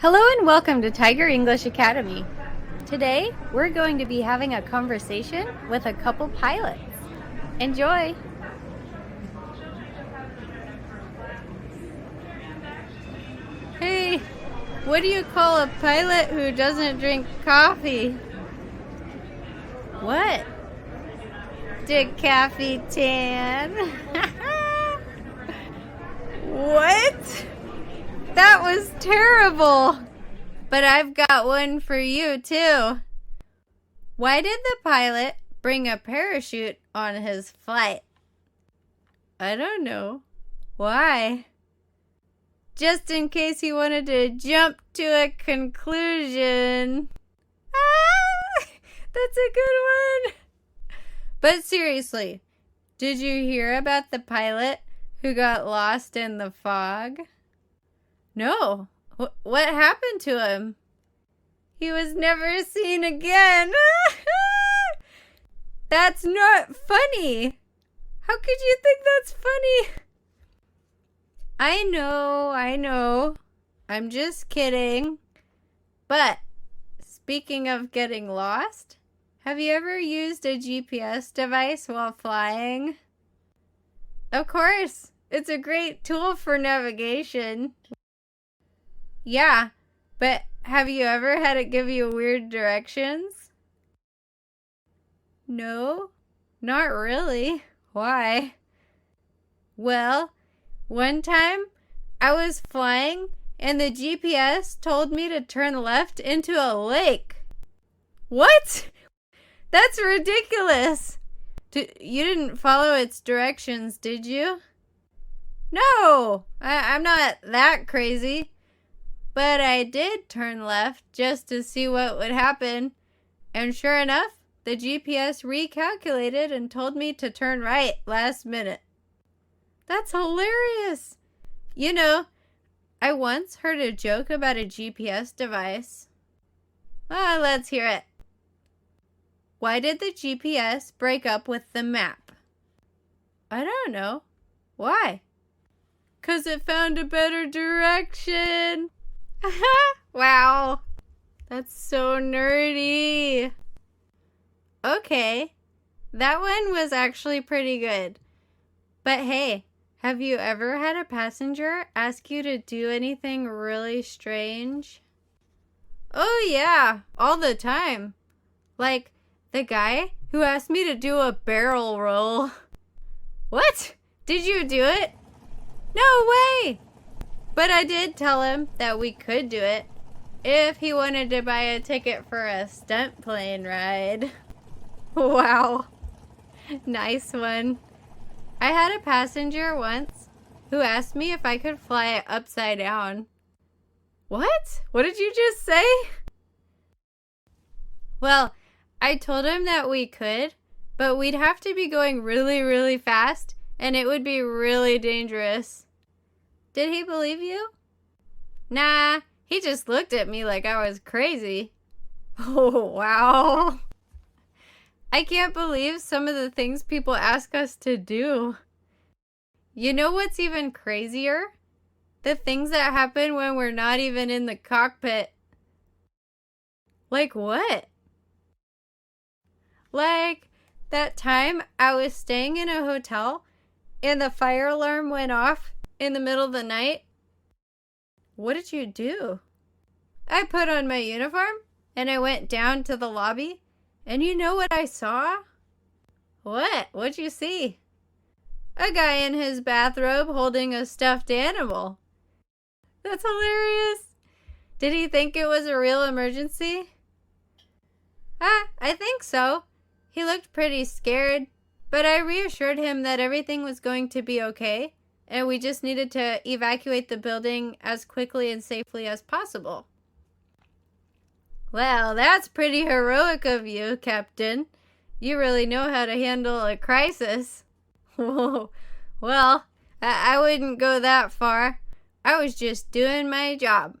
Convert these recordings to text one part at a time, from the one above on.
Hello and welcome to Tiger English Academy. Today, we're going to be having a conversation with a couple pilots. Enjoy! Hey, what do you call a pilot who doesn't drink coffee? What? Decapitan. What? That was terrible. But I've got one for you too. Why did the pilot bring a parachute on his flight? I don't know. Why? Just in case he wanted to jump to a conclusion. Ah, that's a good one. But seriously, did you hear about the pilot who got lost in the fog? No. What happened to him? He was never seen again. That's not funny. How could you think that's funny? I know. I'm just kidding. But speaking of getting lost, have you ever used a GPS device while flying? Of course. It's a great tool for navigation. Yeah, but have you ever had it give you weird directions? No, not really. Why? Well, one time I was flying and the GPS told me to turn left into a lake. What? That's ridiculous. You didn't follow its directions, did you? No, I'm not that crazy. But I did turn left just to see what would happen. And sure enough, the GPS recalculated and told me to turn right last minute. That's hilarious. You know, I once heard a joke about a GPS device. Let's hear it. Why did the GPS break up with the map? I don't know. Why? 'Cause it found a better direction. Wow, that's so nerdy. Okay, that one was actually pretty good. But hey, have you ever had a passenger ask you to do anything really strange? Oh yeah, all the time. Like the guy who asked me to do a barrel roll. What? Did you do it? No way! But I did tell him that we could do it if he wanted to buy a ticket for a stunt plane ride. Wow. Nice one. I had a passenger once who asked me if I could fly upside down. What? What did you just say? Well, I told him that we could, but we'd have to be going really, really fast, and it would be really dangerous. Did he believe you? Nah, he just looked at me like I was crazy. Oh, wow. I can't believe some of the things people ask us to do. You know what's even crazier? The things that happen when we're not even in the cockpit. Like what? Like that time I was staying in a hotel and the fire alarm went off in the middle of the night. What did you do? I put on my uniform and I went down to the lobby, and you know what I saw? What? What'd you see? A guy in his bathrobe holding a stuffed animal. That's hilarious. Did he think it was a real emergency? I think so. He looked pretty scared, but I reassured him that everything was going to be okay. And we just needed to evacuate the building as quickly and safely as possible. Well, that's pretty heroic of you, Captain. You really know how to handle a crisis. Whoa. Well, I wouldn't go that far. I was just doing my job.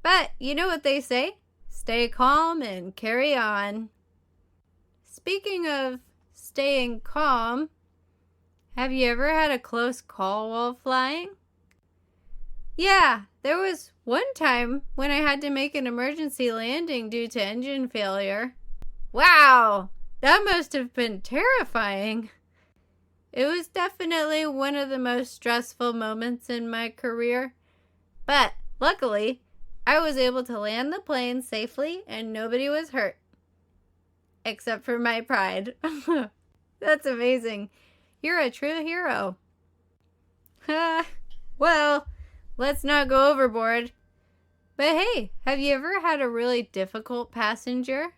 But you know what they say? Stay calm and carry on. Speaking of staying calm, have you ever had a close call while flying? Yeah, there was one time when I had to make an emergency landing due to engine failure. Wow, that must have been terrifying. It was definitely one of the most stressful moments in my career, but luckily, I was able to land the plane safely and nobody was hurt. Except for my pride. That's amazing. You're a true hero. Well, let's not go overboard. But hey, have you ever had a really difficult passenger?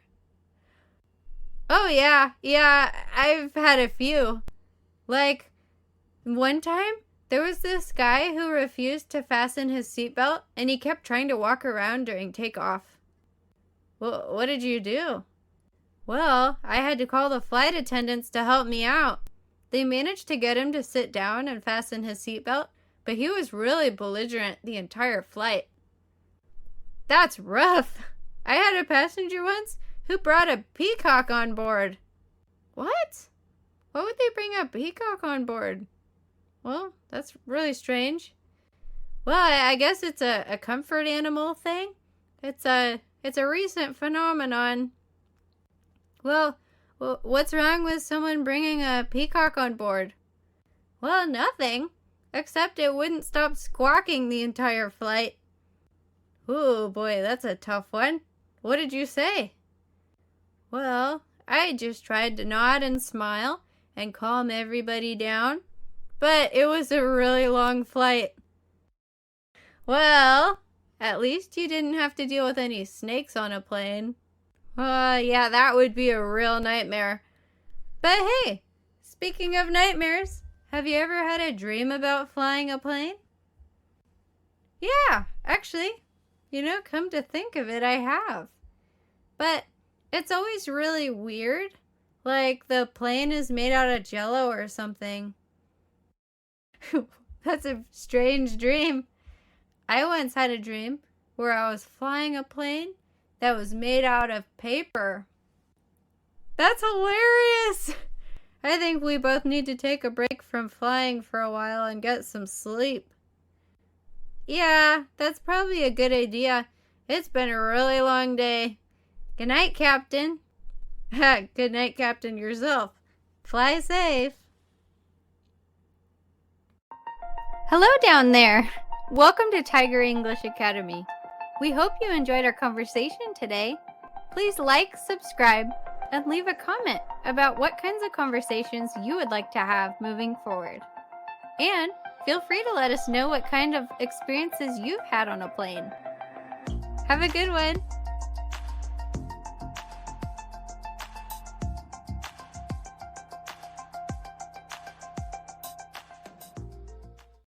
Oh yeah, I've had a few. Like, one time, there was this guy who refused to fasten his seatbelt, and he kept trying to walk around during takeoff. Well, what did you do? Well, I had to call the flight attendants to help me out. They managed to get him to sit down and fasten his seatbelt, but he was really belligerent the entire flight. That's rough. I had a passenger once who brought a peacock on board. What? Why would they bring a peacock on board? Well, that's really strange. Well, I guess it's a comfort animal thing. It's a recent phenomenon. Well, what's wrong with someone bringing a peacock on board? Well, nothing. Except it wouldn't stop squawking the entire flight. Ooh, boy, that's a tough one. What did you say? Well, I just tried to nod and smile and calm everybody down. But it was a really long flight. Well, at least you didn't have to deal with any snakes on a plane. Yeah, that would be a real nightmare. But hey, speaking of nightmares, have you ever had a dream about flying a plane? Yeah, actually, come to think of it, I have. But it's always really weird, like the plane is made out of jello or something. That's a strange dream. I once had a dream where I was flying a plane that was made out of paper. That's hilarious! I think we both need to take a break from flying for a while and get some sleep. Yeah, that's probably a good idea. It's been a really long day. Good night, Captain. Good night, Captain, yourself. Fly safe. Hello down there. Welcome to Tiger English Academy. We hope you enjoyed our conversation today. Please like, subscribe, and leave a comment about what kinds of conversations you would like to have moving forward. And feel free to let us know what kind of experiences you've had on a plane. Have a good one.